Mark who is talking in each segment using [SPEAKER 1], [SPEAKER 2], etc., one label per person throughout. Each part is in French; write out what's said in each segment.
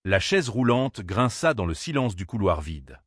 [SPEAKER 1] La chaise roulante grinça dans le silence du couloir vide.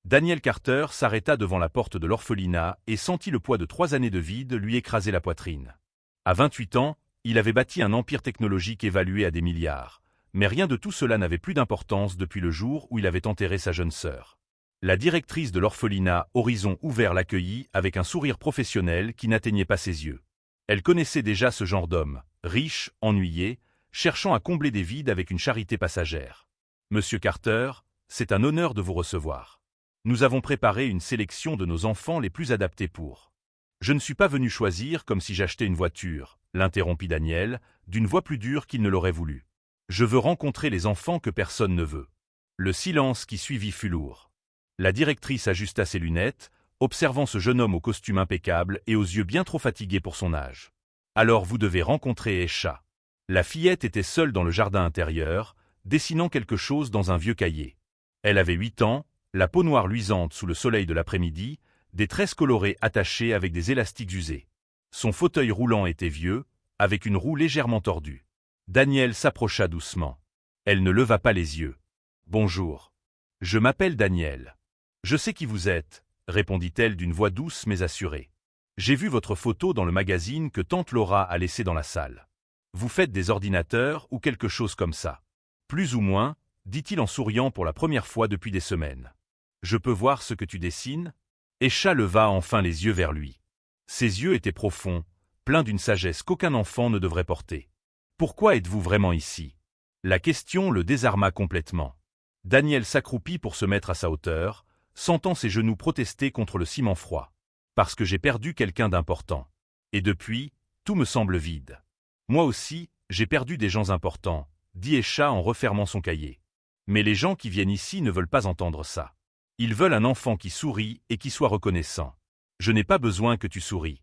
[SPEAKER 1] Daniel Carter s'arrêta devant la porte de l'orphelinat et sentit le poids de 3 années de vide lui écraser la poitrine. À 28 ans, il avait bâti un empire technologique évalué à des milliards, mais rien de tout cela n'avait plus d'importance depuis le jour où il avait enterré sa jeune sœur. La directrice de l'orphelinat Horizon Ouvert l'accueillit avec un sourire professionnel qui n'atteignait pas ses yeux. Elle connaissait déjà ce genre d'homme, riche, ennuyé, cherchant à combler des vides avec une charité passagère. « Monsieur Carter, c'est un honneur de vous recevoir. Nous avons préparé une sélection de nos enfants les plus adaptés pour. » « Je ne suis pas venu choisir comme si j'achetais une voiture, » l'interrompit Daniel, d'une voix plus dure qu'il ne l'aurait voulu. « Je veux rencontrer les enfants que personne ne veut. » Le silence qui suivit fut lourd. La directrice ajusta ses lunettes, observant ce jeune homme au costume impeccable et aux yeux bien trop fatigués pour son âge. « Alors vous devez rencontrer Esha. » La fillette était seule dans le jardin intérieur, dessinant quelque chose dans un vieux cahier. Elle avait 8 ans, la peau noire luisante sous le soleil de l'après-midi, des tresses colorées attachées avec des élastiques usés. Son fauteuil roulant était vieux, avec une roue légèrement tordue. Daniel s'approcha doucement. Elle ne leva pas les yeux. « Bonjour. Je m'appelle Daniel. Je sais qui vous êtes, » répondit-elle d'une voix douce mais assurée. « J'ai vu votre photo dans le magazine que tante Laura a laissé dans la salle. Vous faites des ordinateurs ou quelque chose comme ça. » « Plus ou moins, » dit-il en souriant pour la première fois depuis des semaines. « Je peux voir ce que tu dessines ?» Esha leva enfin les yeux vers lui. Ses yeux étaient profonds, pleins d'une sagesse qu'aucun enfant ne devrait porter. « Pourquoi êtes-vous vraiment ici ?» La question le désarma complètement. Daniel s'accroupit pour se mettre à sa hauteur, sentant ses genoux protester contre le ciment froid. « Parce que j'ai perdu quelqu'un d'important. Et depuis, tout me semble vide. Moi aussi, j'ai perdu des gens importants, » dit Esha en refermant son cahier. « Mais les gens qui viennent ici ne veulent pas entendre ça. Ils veulent un enfant qui sourit et qui soit reconnaissant. Je n'ai pas besoin que tu souris.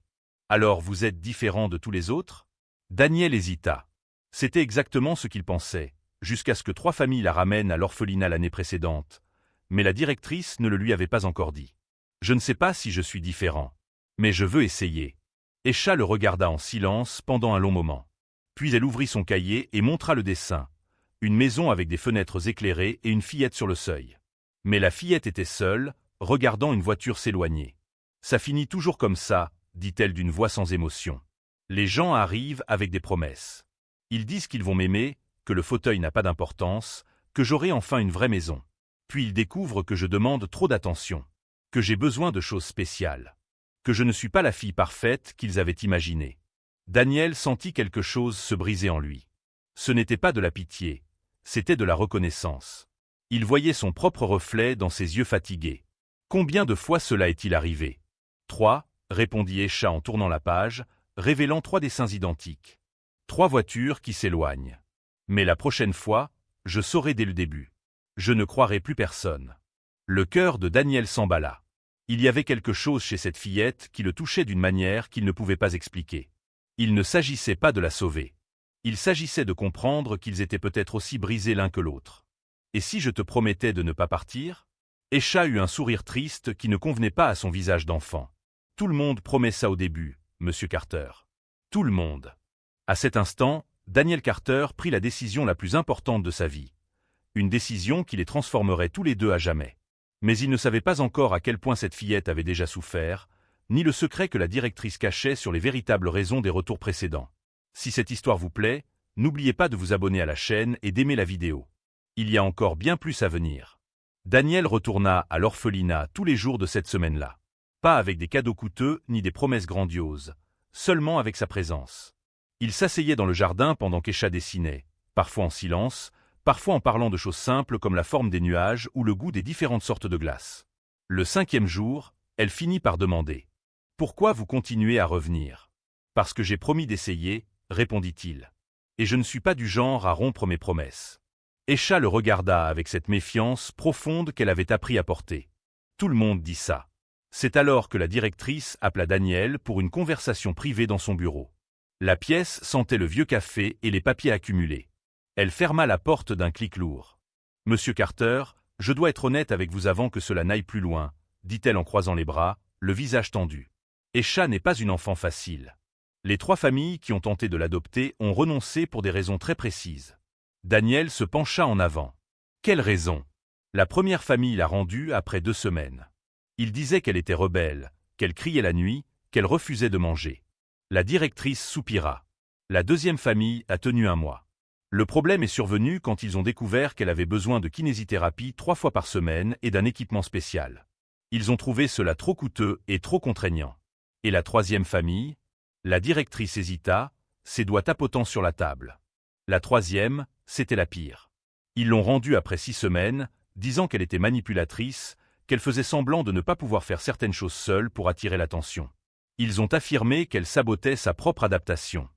[SPEAKER 1] Alors vous êtes différent de tous les autres ?» Daniel hésita. C'était exactement ce qu'il pensait, jusqu'à ce que 3 familles la ramènent à l'orphelinat l'année précédente. Mais la directrice ne le lui avait pas encore dit. « Je ne sais pas si je suis différent. Mais je veux essayer. » Esha le regarda en silence pendant un long moment. Puis elle ouvrit son cahier et montra le dessin. Une maison avec des fenêtres éclairées et une fillette sur le seuil. Mais la fillette était seule, regardant une voiture s'éloigner. « Ça finit toujours comme ça, » dit-elle d'une voix sans émotion. « Les gens arrivent avec des promesses. Ils disent qu'ils vont m'aimer, que le fauteuil n'a pas d'importance, que j'aurai enfin une vraie maison. Puis ils découvrent que je demande trop d'attention, que j'ai besoin de choses spéciales, que je ne suis pas la fille parfaite qu'ils avaient imaginée. » Daniel sentit quelque chose se briser en lui. Ce n'était pas de la pitié, c'était de la reconnaissance. Il voyait son propre reflet dans ses yeux fatigués. Combien de fois cela est-il arrivé? 3, répondit Esha en tournant la page, révélant 3 dessins identiques. 3 voitures qui s'éloignent. Mais la prochaine fois, je saurai dès le début. Je ne croirai plus personne. Le cœur de Daniel s'emballa. Il y avait quelque chose chez cette fillette qui le touchait d'une manière qu'il ne pouvait pas expliquer. Il ne s'agissait pas de la sauver. Il s'agissait de comprendre qu'ils étaient peut-être aussi brisés l'un que l'autre. « Et si je te promettais de ne pas partir ?» Esha eut un sourire triste qui ne convenait pas à son visage d'enfant. « Tout le monde promet ça au début, Monsieur Carter. Tout le monde. » À cet instant, Daniel Carter prit la décision la plus importante de sa vie. Une décision qui les transformerait tous les deux à jamais. Mais il ne savait pas encore à quel point cette fillette avait déjà souffert, ni le secret que la directrice cachait sur les véritables raisons des retours précédents. Si cette histoire vous plaît, n'oubliez pas de vous abonner à la chaîne et d'aimer la vidéo. Il y a encore bien plus à venir. Daniel retourna à l'orphelinat tous les jours de cette semaine-là. Pas avec des cadeaux coûteux ni des promesses grandioses, seulement avec sa présence. Il s'asseyait dans le jardin pendant qu'Esha dessinait, parfois en silence, parfois en parlant de choses simples comme la forme des nuages ou le goût des différentes sortes de glace. Le 5e jour, elle finit par demander. « Pourquoi vous continuez à revenir ?»« Parce que j'ai promis d'essayer, » répondit-il. « Et je ne suis pas du genre à rompre mes promesses. » Esha le regarda avec cette méfiance profonde qu'elle avait appris à porter. Tout le monde dit ça. C'est alors que la directrice appela Daniel pour une conversation privée dans son bureau. La pièce sentait le vieux café et les papiers accumulés. Elle ferma la porte d'un clic lourd. « Monsieur Carter, je dois être honnête avec vous avant que cela n'aille plus loin, » dit-elle en croisant les bras, le visage tendu. Esha n'est pas une enfant facile. Les 3 familles qui ont tenté de l'adopter ont renoncé pour des raisons très précises. Daniel se pencha en avant. Quelle raison? La première famille l'a rendue après 2 semaines. Il disait qu'elle était rebelle, qu'elle criait la nuit, qu'elle refusait de manger. La directrice soupira. La deuxième famille a tenu 1 mois. Le problème est survenu quand ils ont découvert qu'elle avait besoin de kinésithérapie 3 fois par semaine et d'un équipement spécial. Ils ont trouvé cela trop coûteux et trop contraignant. Et la troisième famille? La directrice hésita, ses doigts tapotant sur la table. La troisième, c'était la pire. Ils l'ont rendue après 6 semaines, disant qu'elle était manipulatrice, qu'elle faisait semblant de ne pas pouvoir faire certaines choses seule pour attirer l'attention. Ils ont affirmé qu'elle sabotait sa propre adaptation.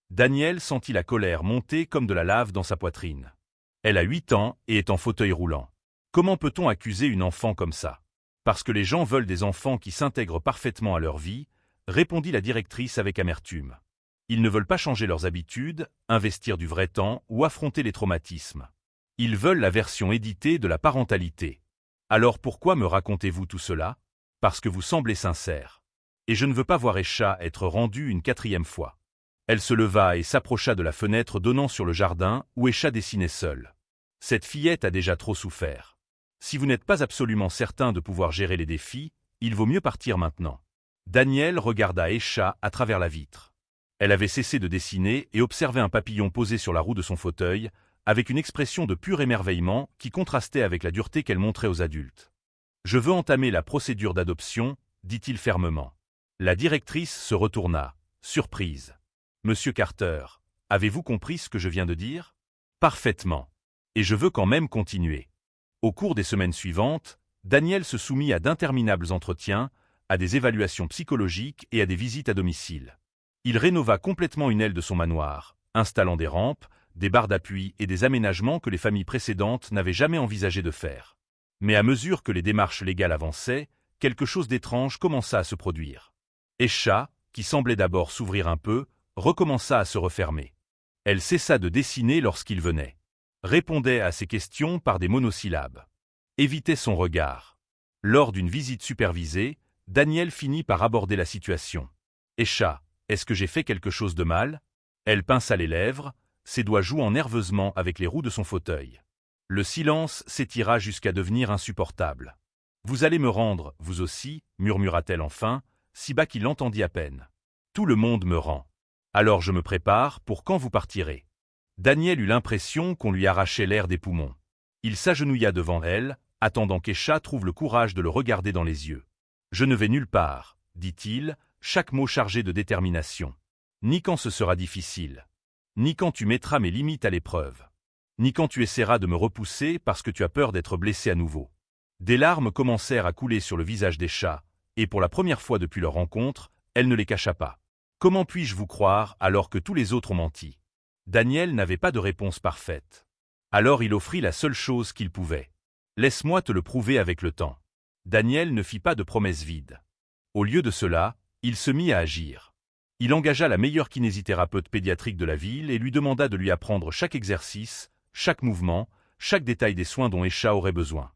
[SPEAKER 1] Daniel sentit la colère monter comme de la lave dans sa poitrine. Elle a 8 ans et est en fauteuil roulant. Comment peut-on accuser une enfant comme ça? Parce que les gens veulent des enfants qui s'intègrent parfaitement à leur vie, répondit la directrice avec amertume. Ils ne veulent pas changer leurs habitudes, investir du vrai temps ou affronter les traumatismes. Ils veulent la version éditée de la parentalité. Alors pourquoi me racontez-vous tout cela? Parce que vous semblez sincère. Et je ne veux pas voir Esha être rendue une 4e fois. Elle se leva et s'approcha de la fenêtre donnant sur le jardin où Esha dessinait seule. Cette fillette a déjà trop souffert. Si vous n'êtes pas absolument certain de pouvoir gérer les défis, il vaut mieux partir maintenant. Daniel regarda Esha à travers la vitre. Elle avait cessé de dessiner et observait un papillon posé sur la roue de son fauteuil, avec une expression de pur émerveillement qui contrastait avec la dureté qu'elle montrait aux adultes. « Je veux entamer la procédure d'adoption, dit-il fermement. La directrice se retourna, surprise. « Monsieur Carter, avez-vous compris ce que je viens de dire? » « Parfaitement. Et je veux quand même continuer. » Au cours des semaines suivantes, Daniel se soumit à d'interminables entretiens, à des évaluations psychologiques et à des visites à domicile. Il rénova complètement une aile de son manoir, installant des rampes, des barres d'appui et des aménagements que les familles précédentes n'avaient jamais envisagé de faire. Mais à mesure que les démarches légales avançaient, quelque chose d'étrange commença à se produire. Esha, qui semblait d'abord s'ouvrir un peu, recommença à se refermer. Elle cessa de dessiner lorsqu'il venait. Répondait à ses questions par des monosyllabes. Évitait son regard. Lors d'une visite supervisée, Daniel finit par aborder la situation. « Esha, est-ce que j'ai fait quelque chose de mal ?» Elle pinça les lèvres, ses doigts jouant nerveusement avec les roues de son fauteuil. Le silence s'étira jusqu'à devenir insupportable. « Vous allez me rendre, vous aussi, murmura-t-elle enfin, si bas qu'il l'entendit à peine. « Tout le monde me rend. Alors je me prépare pour quand vous partirez. » Daniel eut l'impression qu'on lui arrachait l'air des poumons. Il s'agenouilla devant elle, attendant qu'Esha trouve le courage de le regarder dans les yeux. « Je ne vais nulle part, » dit-il, chaque mot chargé de détermination. « Ni quand ce sera difficile. Ni quand tu mettras mes limites à l'épreuve. Ni quand tu essaieras de me repousser parce que tu as peur d'être blessé à nouveau. » Des larmes commencèrent à couler sur le visage d'Esha, et pour la première fois depuis leur rencontre, elle ne les cacha pas. « Comment puis-je vous croire alors que tous les autres ont menti ?» Daniel n'avait pas de réponse parfaite. Alors il offrit la seule chose qu'il pouvait. « Laisse-moi te le prouver avec le temps. » Daniel ne fit pas de promesses vides. Au lieu de cela, il se mit à agir. Il engagea la meilleure kinésithérapeute pédiatrique de la ville et lui demanda de lui apprendre chaque exercice, chaque mouvement, chaque détail des soins dont Esha aurait besoin.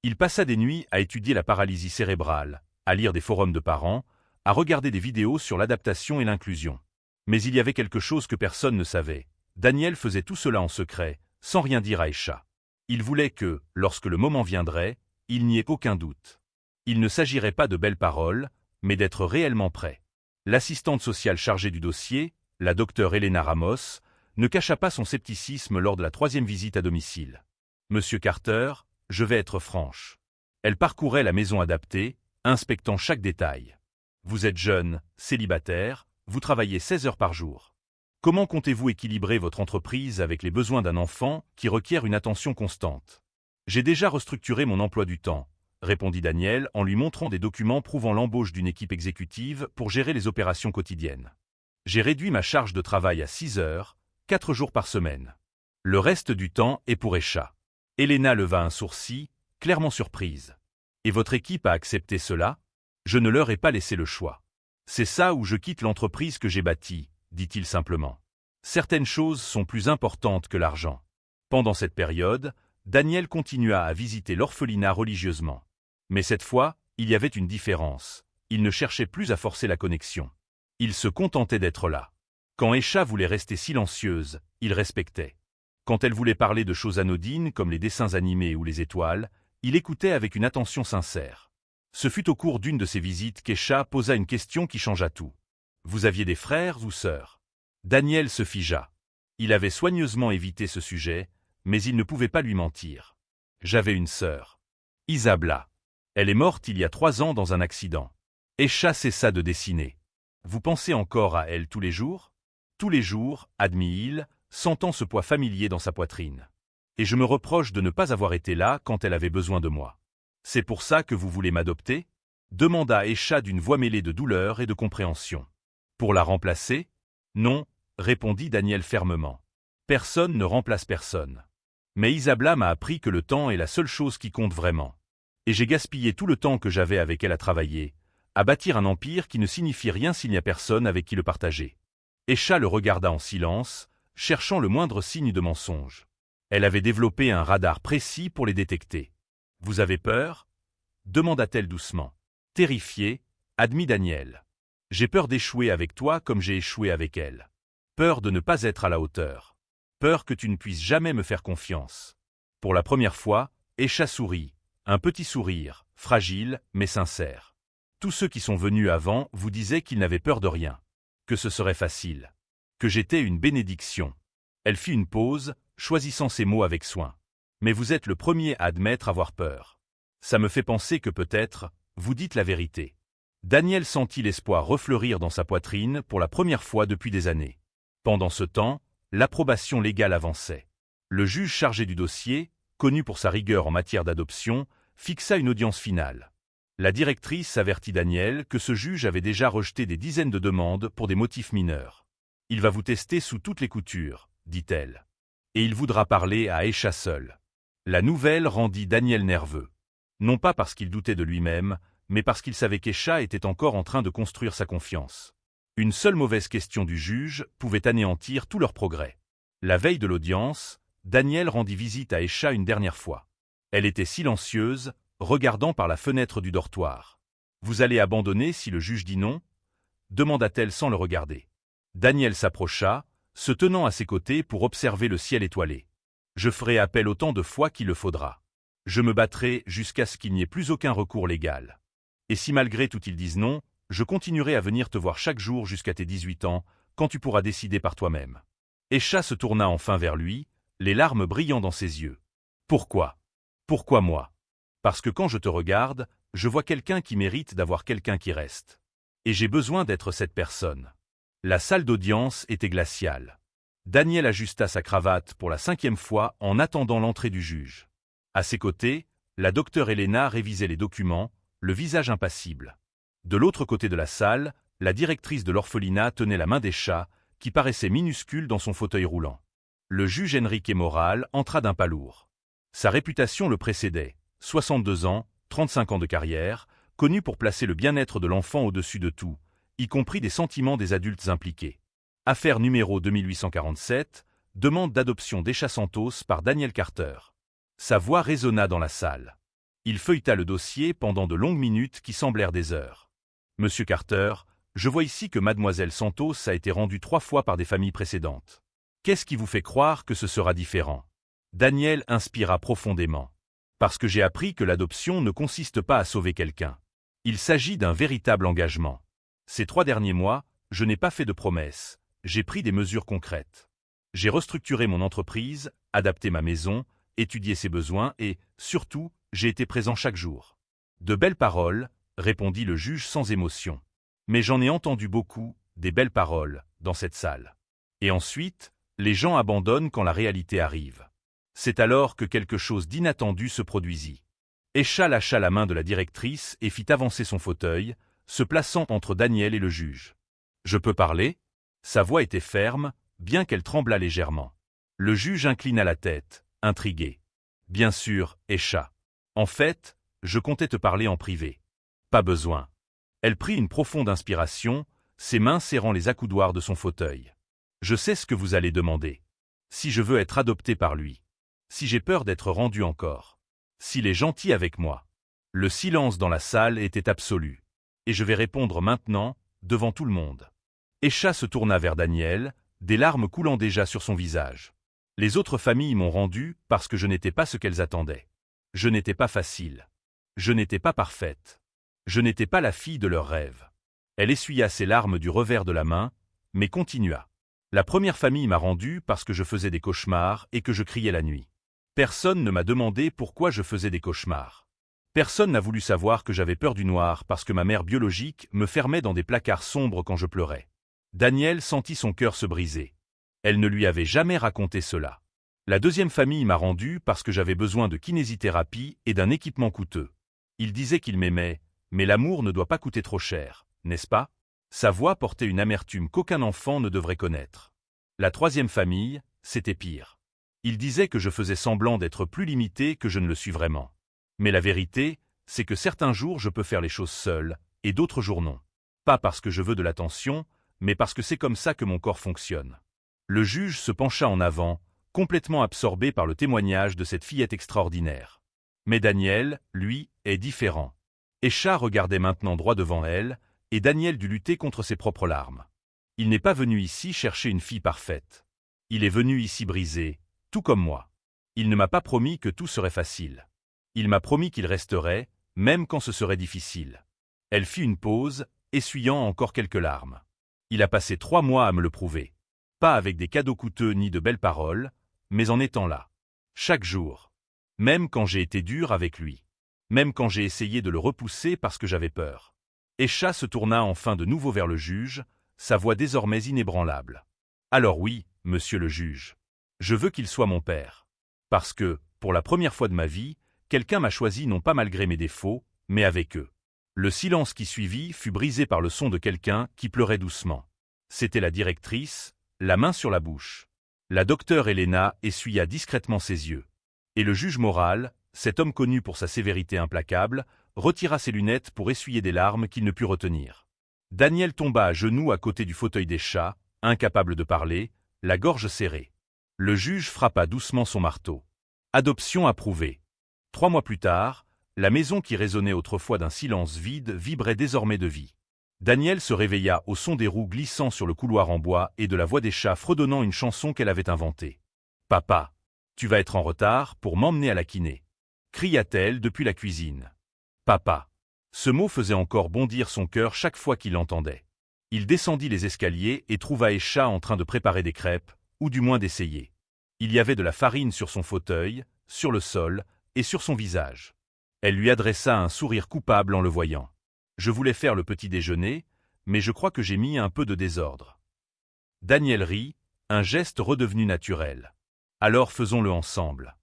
[SPEAKER 1] Il passa des nuits à étudier la paralysie cérébrale, à lire des forums de parents, à regarder des vidéos sur l'adaptation et l'inclusion. Mais il y avait quelque chose que personne ne savait. Daniel faisait tout cela en secret, sans rien dire à Esha. Il voulait que, lorsque le moment viendrait, il n'y ait aucun doute. Il ne s'agirait pas de belles paroles, mais d'être réellement prêt. L'assistante sociale chargée du dossier, la docteure Elena Ramos, ne cacha pas son scepticisme lors de la 3e visite à domicile. « Monsieur Carter, je vais être franche. » Elle parcourait la maison adaptée, inspectant chaque détail. « Vous êtes jeune, célibataire, vous travaillez 16 heures par jour. Comment comptez-vous équilibrer votre entreprise avec les besoins d'un enfant qui requiert une attention constante? » « J'ai déjà restructuré mon emploi du temps, » répondit Daniel en lui montrant des documents prouvant l'embauche d'une équipe exécutive pour gérer les opérations quotidiennes. « J'ai réduit ma charge de travail à 6 heures, 4 jours par semaine. Le reste du temps est pour Esha. » Elena leva un sourcil, clairement surprise. « Et votre équipe a accepté cela? Je ne leur ai pas laissé le choix. C'est ça où je quitte l'entreprise que j'ai bâtie, dit-il simplement. Certaines choses sont plus importantes que l'argent. » Pendant cette période, Daniel continua à visiter l'orphelinat religieusement. Mais cette fois, il y avait une différence. Il ne cherchait plus à forcer la connexion. Il se contentait d'être là. Quand Esha voulait rester silencieuse, il respectait. Quand elle voulait parler de choses anodines comme les dessins animés ou les étoiles, il écoutait avec une attention sincère. Ce fut au cours d'une de ses visites qu'Aisha posa une question qui changea tout. « Vous aviez des frères ou sœurs ?» Daniel se figea. Il avait soigneusement évité ce sujet, mais il ne pouvait pas lui mentir. « J'avais une sœur. Isabla. Elle est morte il y a 3 ans dans un accident. » Aisha cessa de dessiner. « Vous pensez encore à elle tous les jours ?»« Tous les jours, admit-il, sentant ce poids familier dans sa poitrine. Et je me reproche de ne pas avoir été là quand elle avait besoin de moi. C'est pour ça que vous voulez m'adopter ?» demanda Aisha d'une voix mêlée de douleur et de compréhension. « Pour la remplacer ? Non, répondit Daniel fermement. Personne ne remplace personne. Mais Isabla m'a appris que le temps est la seule chose qui compte vraiment. Et j'ai gaspillé tout le temps que j'avais avec elle à travailler, à bâtir un empire qui ne signifie rien s'il n'y a personne avec qui le partager. » Aisha le regarda en silence, cherchant le moindre signe de mensonge. Elle avait développé un radar précis pour les détecter. « Vous avez peur ?» demanda-t-elle doucement. Terrifié, admit Daniel. « J'ai peur d'échouer avec toi comme j'ai échoué avec elle. Peur de ne pas être à la hauteur. Peur que tu ne puisses jamais me faire confiance. » Pour la première fois, Aisha sourit, un petit sourire, fragile mais sincère. Tous ceux qui sont venus avant vous disaient qu'ils n'avaient peur de rien, que ce serait facile, que j'étais une bénédiction. Elle fit une pause, choisissant ses mots avec soin. Mais vous êtes le premier à admettre avoir peur. Ça me fait penser que peut-être, vous dites la vérité. Daniel sentit l'espoir refleurir dans sa poitrine pour la première fois depuis des années. Pendant ce temps, l'approbation légale avançait. Le juge chargé du dossier, connu pour sa rigueur en matière d'adoption, fixa une audience finale. La directrice avertit Daniel que ce juge avait déjà rejeté des dizaines de demandes pour des motifs mineurs. « Il va vous tester sous toutes les coutures, » dit-elle. « Et il voudra parler à Aisha seul. » La nouvelle rendit Daniel nerveux. Non pas parce qu'il doutait de lui-même, mais parce qu'il savait qu'Aisha était encore en train de construire sa confiance. Une seule mauvaise question du juge pouvait anéantir tout leur progrès. La veille de l'audience, Daniel rendit visite à Aisha une dernière fois. Elle était silencieuse, regardant par la fenêtre du dortoir. « Vous allez abandonner si le juge dit non ?» demanda-t-elle sans le regarder. Daniel s'approcha, se tenant à ses côtés pour observer le ciel étoilé. « Je ferai appel autant de fois qu'il le faudra. Je me battrai jusqu'à ce qu'il n'y ait plus aucun recours légal. Et si malgré tout ils disent non, je continuerai à venir te voir chaque jour jusqu'à tes 18 ans, quand tu pourras décider par toi-même. » Aisha se tourna enfin vers lui, les larmes brillant dans ses yeux. « Pourquoi ? Pourquoi moi ? Parce que quand je te regarde, je vois quelqu'un qui mérite d'avoir quelqu'un qui reste. Et j'ai besoin d'être cette personne. » La salle d'audience était glaciale. Daniel ajusta sa cravate pour la 5e fois en attendant l'entrée du juge. À ses côtés, la docteure Elena révisait les documents, le visage impassible. De l'autre côté de la salle, la directrice de l'orphelinat tenait la main d'Aisha, qui paraissait minuscule dans son fauteuil roulant. Le juge Enrique Moral entra d'un pas lourd. Sa réputation le précédait, 62 ans, 35 ans de carrière, connu pour placer le bien-être de l'enfant au-dessus de tout, y compris des sentiments des adultes impliqués. Affaire numéro 2847, demande d'adoption d'Aisha Santos par Daniel Carter. Sa voix résonna dans la salle. Il feuilleta le dossier pendant de longues minutes qui semblèrent des heures. « Monsieur Carter, je vois ici que Mademoiselle Santos a été rendue 3 fois par des familles précédentes. Qu'est-ce qui vous fait croire que ce sera différent ?» Daniel inspira profondément. « Parce que j'ai appris que l'adoption ne consiste pas à sauver quelqu'un. Il s'agit d'un véritable engagement. Ces 3 derniers mois, je n'ai pas fait de promesses, j'ai pris des mesures concrètes. J'ai restructuré mon entreprise, adapté ma maison, étudié ses besoins et, surtout, j'ai été présent chaque jour. » « De belles paroles, » répondit le juge sans émotion. « Mais j'en ai entendu beaucoup, des belles paroles, dans cette salle. Et ensuite, les gens abandonnent quand la réalité arrive. C'est alors que quelque chose d'inattendu se produisit. » Aisha lâcha la main de la directrice et fit avancer son fauteuil, se plaçant entre Daniel et le juge. « Je peux parler ?» Sa voix était ferme, bien qu'elle tremblât légèrement. Le juge inclina la tête, intrigué. « Bien sûr, Aisha. En fait, je comptais te parler en privé. » « Pas besoin. » Elle prit une profonde inspiration, ses mains serrant les accoudoirs de son fauteuil. « Je sais ce que vous allez demander. Si je veux être adopté par lui. Si j'ai peur d'être rendu encore. S'il est gentil avec moi. » Le silence dans la salle était absolu. Et je vais répondre maintenant, devant tout le monde. Aisha se tourna vers Daniel, des larmes coulant déjà sur son visage. Les autres familles m'ont rendu parce que je n'étais pas ce qu'elles attendaient. Je n'étais pas facile. Je n'étais pas parfaite. Je n'étais pas la fille de leurs rêves. Elle essuya ses larmes du revers de la main, mais continua. La première famille m'a rendu parce que je faisais des cauchemars et que je criais la nuit. Personne ne m'a demandé pourquoi je faisais des cauchemars. Personne n'a voulu savoir que j'avais peur du noir parce que ma mère biologique me fermait dans des placards sombres quand je pleurais. Daniel sentit son cœur se briser. Elle ne lui avait jamais raconté cela. La deuxième famille m'a rendu parce que j'avais besoin de kinésithérapie et d'un équipement coûteux. Il disait qu'il m'aimait, mais l'amour ne doit pas coûter trop cher, n'est-ce pas? Sa voix portait une amertume qu'aucun enfant ne devrait connaître. La troisième famille, c'était pire. Il disait que je faisais semblant d'être plus limité que je ne le suis vraiment. Mais la vérité, c'est que certains jours je peux faire les choses seul, et d'autres jours non. Pas parce que je veux de l'attention, mais parce que c'est comme ça que mon corps fonctionne. Le juge se pencha en avant, complètement absorbé par le témoignage de cette fillette extraordinaire. Mais Daniel, lui, est différent. Esha regardait maintenant droit devant elle, et Daniel dut lutter contre ses propres larmes. Il n'est pas venu ici chercher une fille parfaite. Il est venu ici brisé, tout comme moi. Il ne m'a pas promis que tout serait facile. Il m'a promis qu'il resterait, même quand ce serait difficile. Elle fit une pause, essuyant encore quelques larmes. Il a passé 3 mois à me le prouver. Pas avec des cadeaux coûteux ni de belles paroles, mais en étant là. Chaque jour. Même quand j'ai été dur avec lui. Même quand j'ai essayé de le repousser parce que j'avais peur. Esha se tourna enfin de nouveau vers le juge, sa voix désormais inébranlable. Alors oui, monsieur le juge. Je veux qu'il soit mon père. Parce que, pour la première fois de ma vie, quelqu'un m'a choisi non pas malgré mes défauts, mais avec eux. Le silence qui suivit fut brisé par le son de quelqu'un qui pleurait doucement. C'était la directrice, la main sur la bouche. La docteure Elena essuya discrètement ses yeux. Et le juge moral, cet homme connu pour sa sévérité implacable, retira ses lunettes pour essuyer des larmes qu'il ne put retenir. Daniel tomba à genoux à côté du fauteuil d'Esha, incapable de parler, la gorge serrée. Le juge frappa doucement son marteau. Adoption approuvée. 3 mois plus tard, la maison qui résonnait autrefois d'un silence vide vibrait désormais de vie. Daniel se réveilla au son des roues glissant sur le couloir en bois et de la voix d'Esha fredonnant une chanson qu'elle avait inventée. « Papa, tu vas être en retard pour m'emmener à la kiné » cria-t-elle depuis la cuisine. « Papa » ce mot faisait encore bondir son cœur chaque fois qu'il l'entendait. Il descendit les escaliers et trouva Esha en train de préparer des crêpes, ou du moins d'essayer. Il y avait de la farine sur son fauteuil, sur le sol et sur son visage. Elle lui adressa un sourire coupable en le voyant. « Je voulais faire le petit déjeuner, mais je crois que j'ai mis un peu de désordre. » Daniel rit, un geste redevenu naturel. « Alors faisons-le ensemble. »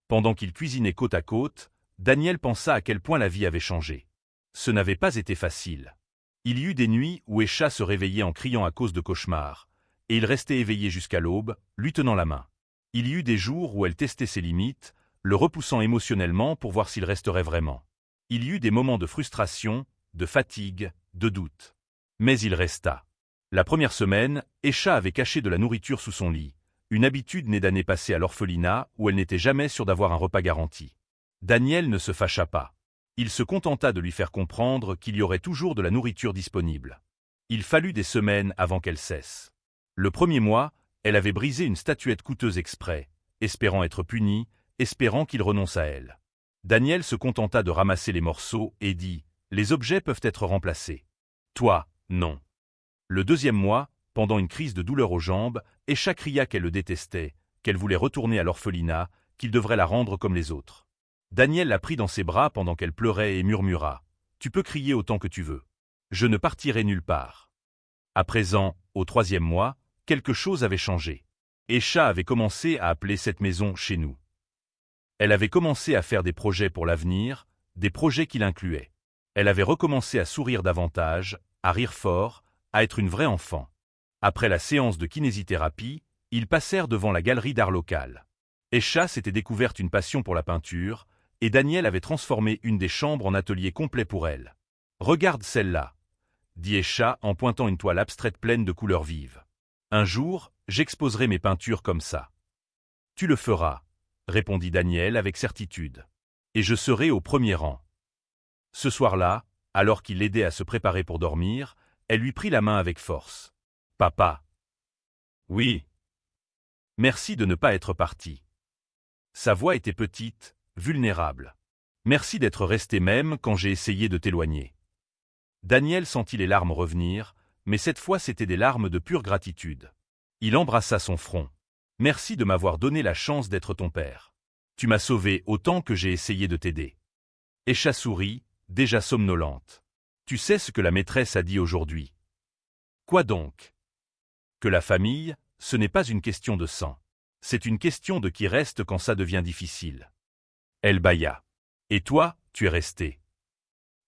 [SPEAKER 1] Pendant qu'ils cuisinaient côte à côte, Daniel pensa à quel point la vie avait changé. Ce n'avait pas été facile. Il y eut des nuits où Esha se réveillait en criant à cause de cauchemars, et il restait éveillé jusqu'à l'aube, lui tenant la main. Il y eut des jours où elle testait ses limites, le repoussant émotionnellement pour voir s'il resterait vraiment. Il y eut des moments de frustration, de fatigue, de doute. Mais il resta. La première semaine, Esha avait caché de la nourriture sous son lit, une habitude née d'années passées à l'orphelinat où elle n'était jamais sûre d'avoir un repas garanti. Daniel ne se fâcha pas. Il se contenta de lui faire comprendre qu'il y aurait toujours de la nourriture disponible. Il fallut des semaines avant qu'elle cesse. Le premier mois, elle avait brisé une statuette coûteuse exprès, espérant être punie, espérant qu'il renonce à elle. Daniel se contenta de ramasser les morceaux et dit « Les objets peuvent être remplacés. Toi, non. » Le deuxième mois, pendant une crise de douleur aux jambes, Esha cria qu'elle le détestait, qu'elle voulait retourner à l'orphelinat, qu'il devrait la rendre comme les autres. Daniel la prit dans ses bras pendant qu'elle pleurait et murmura « Tu peux crier autant que tu veux. Je ne partirai nulle part. » À présent, au 3e mois, quelque chose avait changé. Esha avait commencé à appeler cette maison « chez nous ». Elle avait commencé à faire des projets pour l'avenir, des projets qui l'incluaient. Elle avait recommencé à sourire davantage, à rire fort, à être une vraie enfant. Après la séance de kinésithérapie, ils passèrent devant la galerie d'art locale. Esha s'était découverte une passion pour la peinture, et Daniel avait transformé une des chambres en atelier complet pour elle. « Regarde celle-là » dit Esha en pointant une toile abstraite pleine de couleurs vives. « Un jour, j'exposerai mes peintures comme ça. »« Tu le feras » répondit Daniel avec certitude. « Et je serai au premier rang. » Ce soir-là, alors qu'il l'aidait à se préparer pour dormir, elle lui prit la main avec force. « Papa. » « Oui. » Merci de ne pas être parti. Sa voix était petite, vulnérable. Merci d'être resté même quand j'ai essayé de t'éloigner. Daniel sentit les larmes revenir, mais cette fois c'étaient des larmes de pure gratitude. Il embrassa son front. Merci de m'avoir donné la chance d'être ton père. Tu m'as sauvé autant que j'ai essayé de t'aider. Esha sourit, déjà somnolente. Tu sais ce que la maîtresse a dit aujourd'hui. Quoi donc? Que la famille, ce n'est pas une question de sang. C'est une question de qui reste quand ça devient difficile. Elle bâilla. Et toi, tu es resté.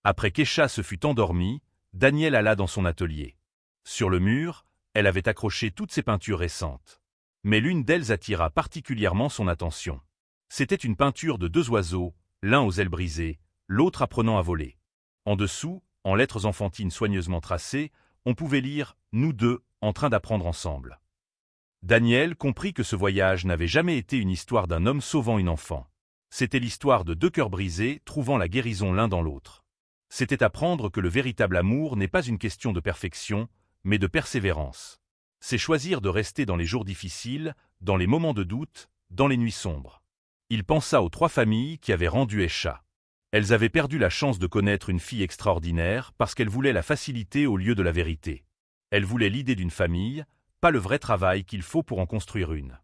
[SPEAKER 1] Après qu'Esha se fut endormie, Daniel alla dans son atelier. Sur le mur, elle avait accroché toutes ses peintures récentes. Mais l'une d'elles attira particulièrement son attention. C'était une peinture de deux oiseaux, l'un aux ailes brisées, l'autre apprenant à voler. En dessous, en lettres enfantines soigneusement tracées, on pouvait lire « Nous deux, en train d'apprendre ensemble ». Daniel comprit que ce voyage n'avait jamais été une histoire d'un homme sauvant une enfant. C'était l'histoire de deux cœurs brisés trouvant la guérison l'un dans l'autre. C'était apprendre que le véritable amour n'est pas une question de perfection, mais de persévérance. C'est choisir de rester dans les jours difficiles, dans les moments de doute, dans les nuits sombres. Il pensa aux 3 familles qui avaient rendu Esha. Elles avaient perdu la chance de connaître une fille extraordinaire parce qu'elles voulaient la facilité au lieu de la vérité. Elles voulaient l'idée d'une famille, pas le vrai travail qu'il faut pour en construire une.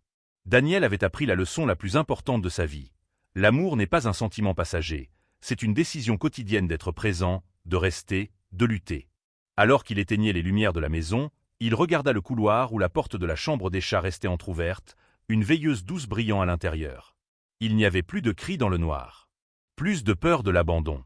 [SPEAKER 1] Daniel avait appris la leçon la plus importante de sa vie. L'amour n'est pas un sentiment passager, c'est une décision quotidienne d'être présent, de rester, de lutter. Alors qu'il éteignait les lumières de la maison, il regarda le couloir où la porte de la chambre d'Esha restait entr'ouverte, une veilleuse douce brillant à l'intérieur. Il n'y avait plus de cris dans le noir. Plus de peur de l'abandon.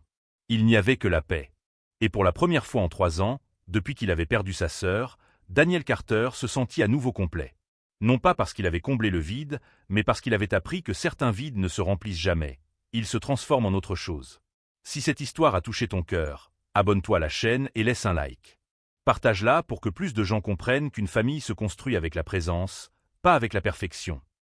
[SPEAKER 1] Il n'y avait que la paix. Et pour la première fois en 3 ans, depuis qu'il avait perdu sa sœur, Daniel Carter se sentit à nouveau complet. Non pas parce qu'il avait comblé le vide, mais parce qu'il avait appris que certains vides ne se remplissent jamais. Ils se transforment en autre chose. Si cette histoire a touché ton cœur, abonne-toi à la chaîne et laisse un like. Partage-la pour que plus de gens comprennent qu'une famille se construit avec la présence, pas avec la perfection.